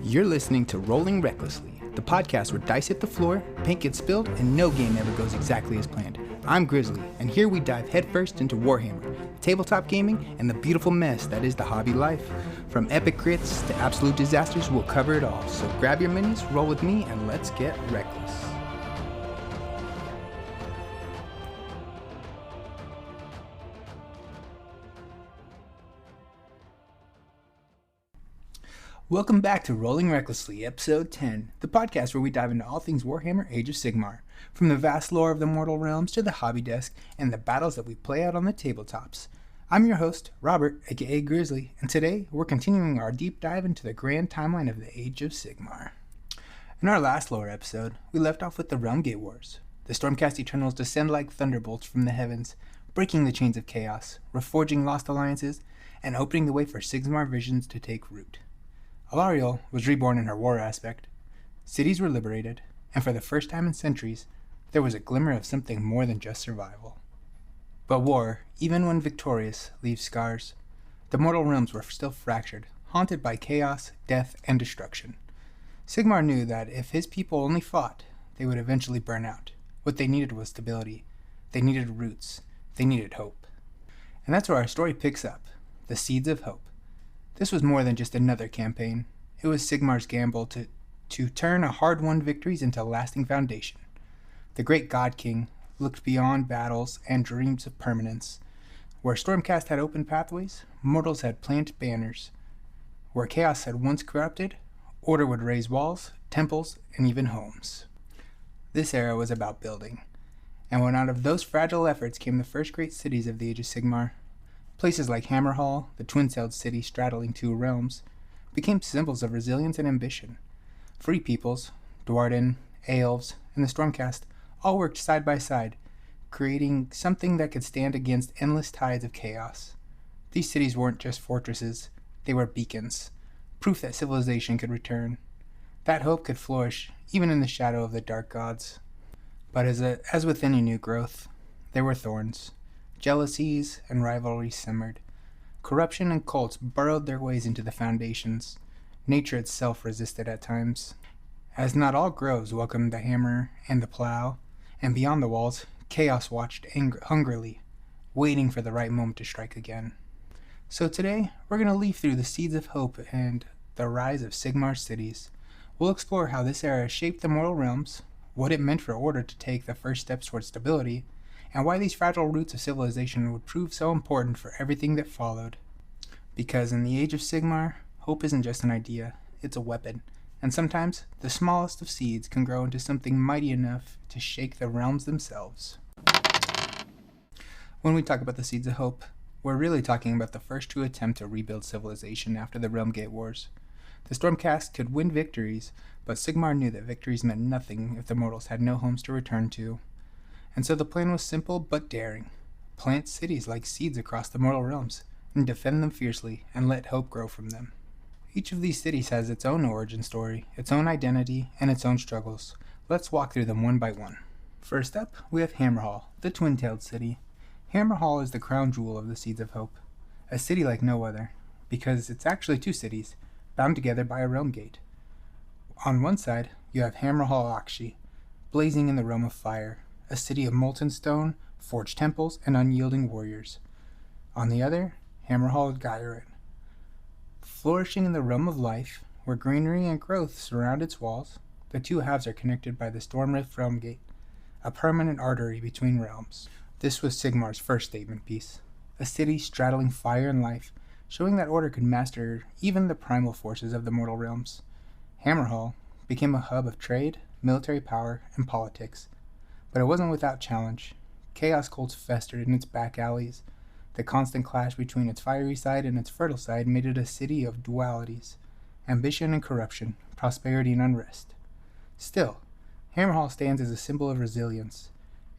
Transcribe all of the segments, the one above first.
You're listening to Rolling Recklessly, the podcast where dice hit the floor, paint gets spilled, and no game ever goes exactly as planned. I'm Grizzly, and here we dive headfirst into Warhammer, tabletop gaming, and the beautiful mess that is the hobby life. From epic crits to absolute disasters, we'll cover it all. So grab your minis, roll with me, and let's get reckless. Welcome back to Rolling Recklessly, Episode 10, the podcast where we dive into all things Warhammer Age of Sigmar, from the vast lore of the mortal realms to the hobby desk and the battles that we play out on the tabletops. I'm your host, Robert, aka Grizzly, and today we're continuing our deep dive into the grand timeline of the Age of Sigmar. In our last lore episode, we left off with the Realmgate Wars. The Stormcast Eternals descend like thunderbolts from the heavens, breaking the chains of chaos, reforging lost alliances, and opening the way for Sigmar visions to take root. Alariel was reborn in her war aspect. Cities were liberated, and for the first time in centuries, there was a glimmer of something more than just survival. But war, even when victorious, leaves scars. The mortal realms were still fractured, haunted by chaos, death, and destruction. Sigmar knew that if his people only fought, they would eventually burn out. What they needed was stability. They needed roots. They needed hope. And that's where our story picks up, the Seeds of Hope. This was more than just another campaign. It was Sigmar's gamble to turn hard-won victories into a lasting foundation. The great God King looked beyond battles and dreams of permanence. Where Stormcast had opened pathways, mortals had planted banners. Where chaos had once corrupted, order would raise walls, temples, and even homes. This era was about building. And when out of those fragile efforts came the first great cities of the Age of Sigmar, places like Hammerhal, the twin-sailed city straddling two realms, became symbols of resilience and ambition. Free peoples, Dwarden, Elves, and the Stormcast all worked side by side, creating something that could stand against endless tides of chaos. These cities weren't just fortresses, they were beacons, proof that civilization could return. That hope could flourish, even in the shadow of the dark gods. But as with any new growth, there were thorns. Jealousies and rivalries simmered. Corruption and cults burrowed their ways into the foundations. Nature itself resisted at times. As not all groves welcomed the hammer and the plow, and beyond the walls, chaos watched hungrily, waiting for the right moment to strike again. So today, we're going to leaf through the Seeds of Hope and the rise of Sigmar's cities. We'll explore how this era shaped the mortal realms, what it meant for order to take the first steps towards stability, and why these fragile roots of civilization would prove so important for everything that followed. Because in the Age of Sigmar, hope isn't just an idea, it's a weapon, and sometimes the smallest of seeds can grow into something mighty enough to shake the realms themselves. When we talk about the Seeds of Hope, we're really talking about the first true attempt to rebuild civilization after the Realmgate Wars. The Stormcast could win victories, but Sigmar knew that victories meant nothing if the mortals had no homes to return to. And so the plan was simple but daring. Plant cities like seeds across the mortal realms, and defend them fiercely, and let hope grow from them. Each of these cities has its own origin story, its own identity, and its own struggles. Let's walk through them one by one. First up, we have Hammerhal, the twin-tailed city. Hammerhal is the crown jewel of the Seeds of Hope, a city like no other, because it's actually two cities, bound together by a realm gate. On one side, you have Hammerhal Akshi, blazing in the realm of fire, a city of molten stone, forged temples, and unyielding warriors. On the other, Hammerhal Gyren, flourishing in the realm of life, where greenery and growth surround its walls. The two halves are connected by the Stormrift Realmgate, a permanent artery between realms. This was Sigmar's first statement piece, a city straddling fire and life, showing that order could master even the primal forces of the mortal realms. Hammerhal became a hub of trade, military power, and politics. But it wasn't without challenge. Chaos cults festered in its back alleys. The constant clash between its fiery side and its fertile side made it a city of dualities, ambition and corruption, prosperity and unrest. Still, Hammerhal stands as a symbol of resilience.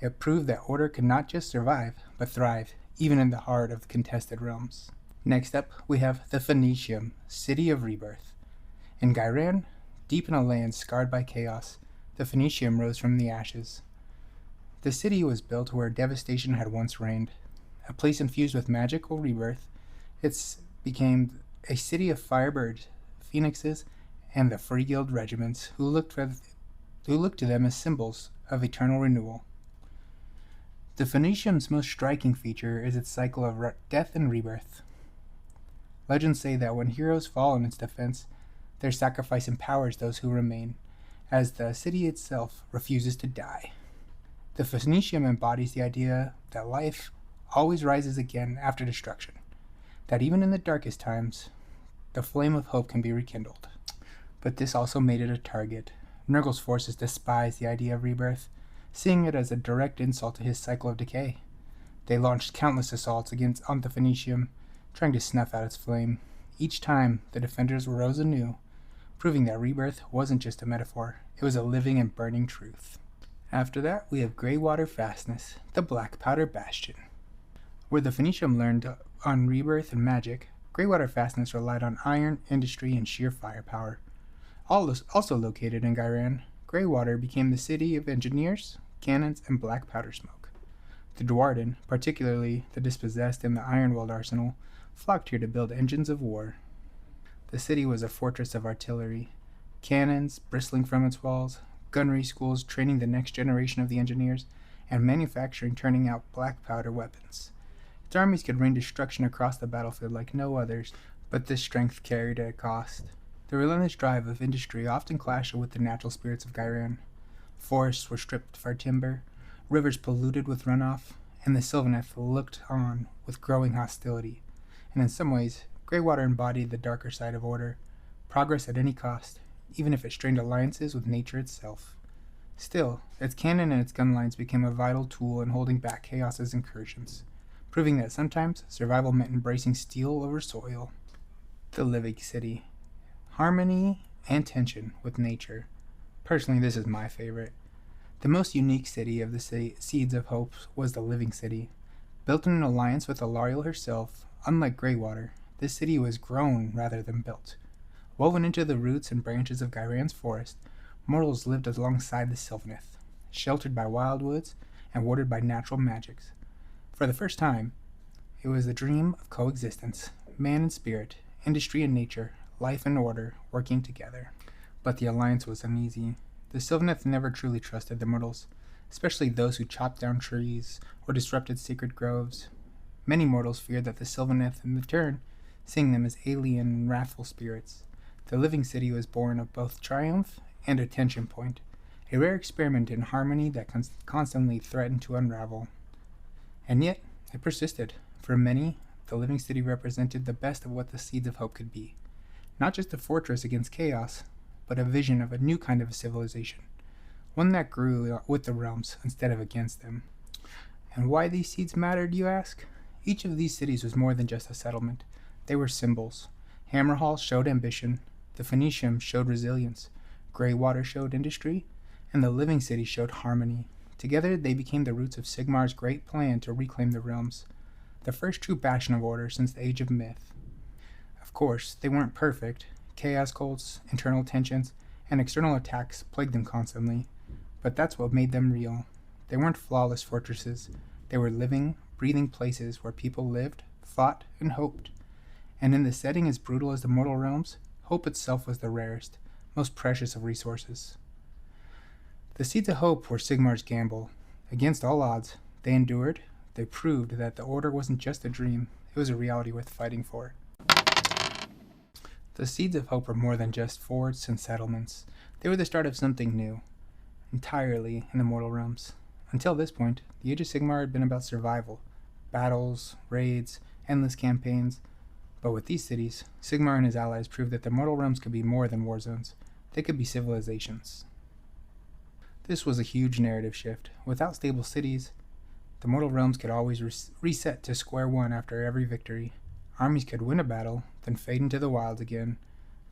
It proved that order could not just survive, but thrive, even in the heart of contested realms. Next up, we have the Phoenicium, City of Rebirth. In Gyran, deep in a land scarred by chaos, the Phoenicium rose from the ashes. The city was built where devastation had once reigned. A place infused with magical rebirth, it became a city of firebirds, phoenixes, and the Free Guild regiments who looked to them as symbols of eternal renewal. The Phoenicium's most striking feature is its cycle of death and rebirth. Legends say that when heroes fall in its defense, their sacrifice empowers those who remain, as the city itself refuses to die. The Phoenicium embodies the idea that life always rises again after destruction, that even in the darkest times, the flame of hope can be rekindled. But this also made it a target. Nurgle's forces despise the idea of rebirth, seeing it as a direct insult to his cycle of decay. They launched countless assaults on the Phoenicium, trying to snuff out its flame. Each time, the defenders rose anew, proving that rebirth wasn't just a metaphor, it was a living and burning truth. After that, we have Greywater Fastness, the Black Powder Bastion. Where the Phoenicium learned on rebirth and magic, Greywater Fastness relied on iron, industry, and sheer firepower. Also located in Ghyran, Greywater became the city of engineers, cannons, and black powder smoke. The Dwarden, particularly the dispossessed in the Ironweld arsenal, flocked here to build engines of war. The city was a fortress of artillery, cannons bristling from its walls, gunnery schools training the next generation of the engineers, and manufacturing turning out black powder weapons. Its armies could rain destruction across the battlefield like no others, but this strength carried at a cost. The relentless drive of industry often clashed with the natural spirits of Ghyran. Forests were stripped for timber, rivers polluted with runoff, and the Sylvaneth looked on with growing hostility. And in some ways, Greywater embodied the darker side of order, progress at any cost, even if it strained alliances with nature itself. Still, its cannon and its gun lines became a vital tool in holding back Chaos's incursions, proving that sometimes survival meant embracing steel over soil. The Living City. Harmony and tension with nature. Personally, this is my favorite. The most unique city of the Seeds of Hope was the Living City. Built in an alliance with Alariel herself, unlike Greywater, this city was grown rather than built. Woven into the roots and branches of Ghyran's forest, mortals lived alongside the Sylvaneth, sheltered by wildwoods and warded by natural magics. For the first time, it was the dream of coexistence, man and spirit, industry and nature, life and order working together. But the alliance was uneasy. The Sylvaneth never truly trusted the mortals, especially those who chopped down trees or disrupted sacred groves. Many mortals feared that the Sylvaneth, in turn, seeing them as alien and wrathful spirits. The Living City was born of both triumph and a tension point, a rare experiment in harmony that constantly threatened to unravel. And yet, it persisted. For many, the Living City represented the best of what the Seeds of Hope could be. Not just a fortress against chaos, but a vision of a new kind of civilization, one that grew with the realms instead of against them. And why these seeds mattered, you ask? Each of these cities was more than just a settlement. They were symbols. Hammerhal showed ambition, the Phoenicium showed resilience, Greywater showed industry, and the Living City showed harmony. Together they became the roots of Sigmar's great plan to reclaim the realms, the first true bastion of order since the Age of Myth. Of course, they weren't perfect. Chaos cults, internal tensions, and external attacks plagued them constantly, but that's what made them real. They weren't flawless fortresses. They were living, breathing places where people lived, fought, and hoped. And in the setting as brutal as the mortal realms, hope itself was the rarest, most precious of resources. The Seeds of Hope were Sigmar's gamble. Against all odds, they endured. They proved that the Order wasn't just a dream, it was a reality worth fighting for. The Seeds of Hope were more than just forts and settlements. They were the start of something new, entirely in the mortal realms. Until this point, the Age of Sigmar had been about survival, battles, raids, endless campaigns. But with these cities, Sigmar and his allies proved that the mortal realms could be more than war zones. They could be civilizations. This was a huge narrative shift. Without stable cities, the mortal realms could always reset to square one after every victory. Armies could win a battle, then fade into the wilds again.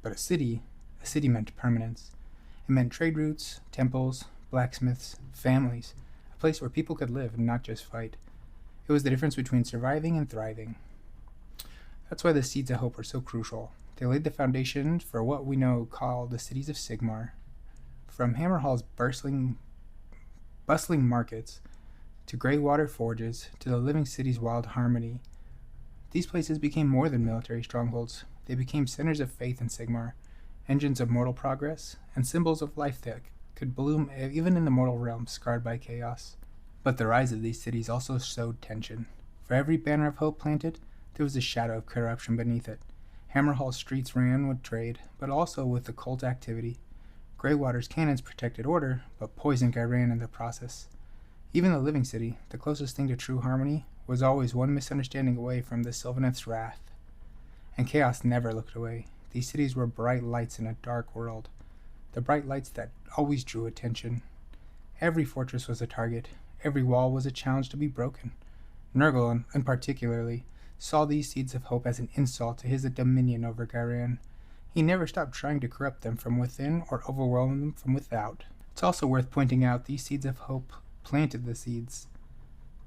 But a city meant permanence. It meant trade routes, temples, blacksmiths, families, a place where people could live and not just fight. It was the difference between surviving and thriving. That's why the Seeds of Hope were so crucial. They laid the foundation for what we know called the cities of Sigmar. From Hammerhal's bustling markets, to Greywater forges, to the Living City's wild harmony, these places became more than military strongholds. They became centers of faith in Sigmar, engines of mortal progress, and symbols of life that could bloom even in the mortal realms scarred by chaos. But the rise of these cities also sowed tension. For every banner of hope planted, there was a shadow of corruption beneath it. Hammerhall's streets ran with trade, but also with occult activity. Greywater's cannons protected order, but poisoned Ghyran in the process. Even the living city, the closest thing to true harmony, was always one misunderstanding away from the Sylvaneth's wrath. And chaos never looked away. These cities were bright lights in a dark world. The bright lights that always drew attention. Every fortress was a target. Every wall was a challenge to be broken. Nurgle, in particularly, saw these seeds of hope as an insult to his dominion over Ghyran. He never stopped trying to corrupt them from within or overwhelm them from without. It's also worth pointing out these seeds of hope planted the seeds,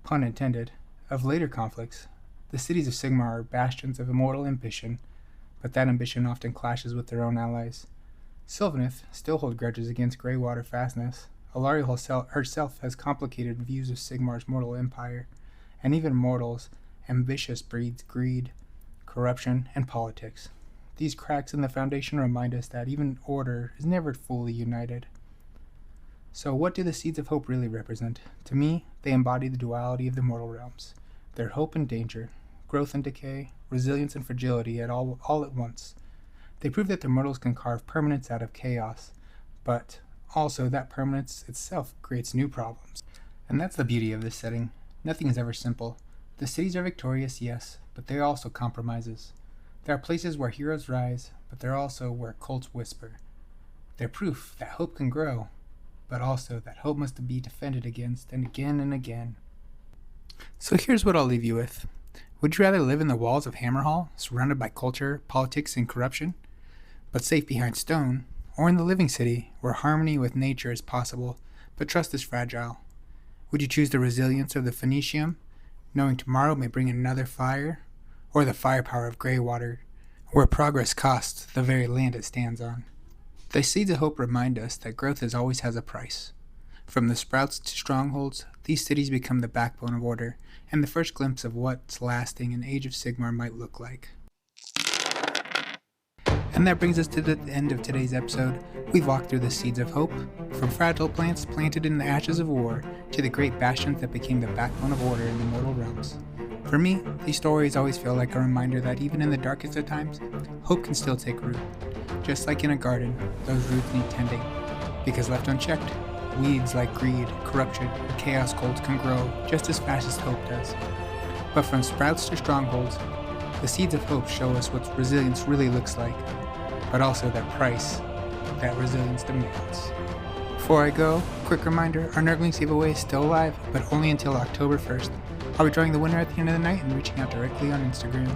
pun intended, of later conflicts. The cities of Sigmar are bastions of immortal ambition, but that ambition often clashes with their own allies. Sylvaneth still hold grudges against Greywater Fastness. Alarielle herself has complicated views of Sigmar's mortal empire, and even mortals, ambitious breeds greed, corruption, and politics. These cracks in the foundation remind us that even order is never fully united. So what do the seeds of hope really represent? To me, they embody the duality of the mortal realms. They're hope and danger, growth and decay, resilience and fragility all at once. They prove that the mortals can carve permanence out of chaos, but also that permanence itself creates new problems. And that's the beauty of this setting. Nothing is ever simple. The cities are victorious, yes, but they are also compromises. There are places where heroes rise, but they're also where cults whisper. They're proof that hope can grow, but also that hope must be defended against and again and again. So here's what I'll leave you with. Would you rather live in the walls of Hammerhall, surrounded by culture, politics, and corruption, but safe behind stone, or in the living city, where harmony with nature is possible, but trust is fragile? Would you choose the resilience of the Phoenicium, knowing tomorrow may bring another fire, or the firepower of Greywater, where progress costs the very land it stands on? The seeds of hope remind us that growth always has a price. From the sprouts to strongholds, these cities become the backbone of order, and the first glimpse of what's lasting an Age of Sigmar might look like. And that brings us to the end of today's episode. We've walked through the seeds of hope, from fragile plants planted in the ashes of war, to the great bastions that became the backbone of order in the mortal realms. For me, these stories always feel like a reminder that even in the darkest of times, hope can still take root. Just like in a garden, those roots need tending, because left unchecked, weeds like greed, corruption, and chaos cults can grow just as fast as hope does. But from sprouts to strongholds, the seeds of hope show us what resilience really looks like, but also that price that resilience demands. Before I go, quick reminder, our Nurglings giveaway is still alive, but only until October 1st. I'll be drawing the winner at the end of the night and reaching out directly on Instagram.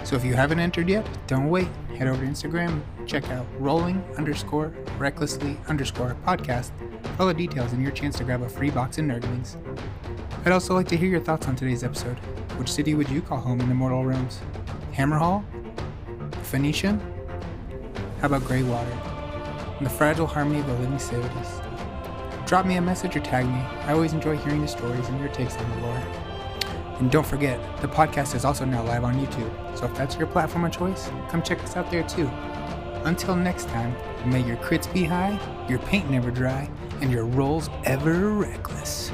So if you haven't entered yet, don't wait. Head over to Instagram, check out rolling_recklessly_podcast for all the details and your chance to grab a free box of Nurglings. I'd also like to hear your thoughts on today's episode. Which city would you call home in the mortal realms? Hammerhall? Phoenician? How about Greywater? And the fragile harmony of the living cities? Drop me a message or tag me. I always enjoy hearing the stories and your takes on the lore. And don't forget, the podcast is also now live on YouTube, so if that's your platform of choice, come check us out there too. Until next time, may your crits be high, your paint never dry, and your rolls ever reckless.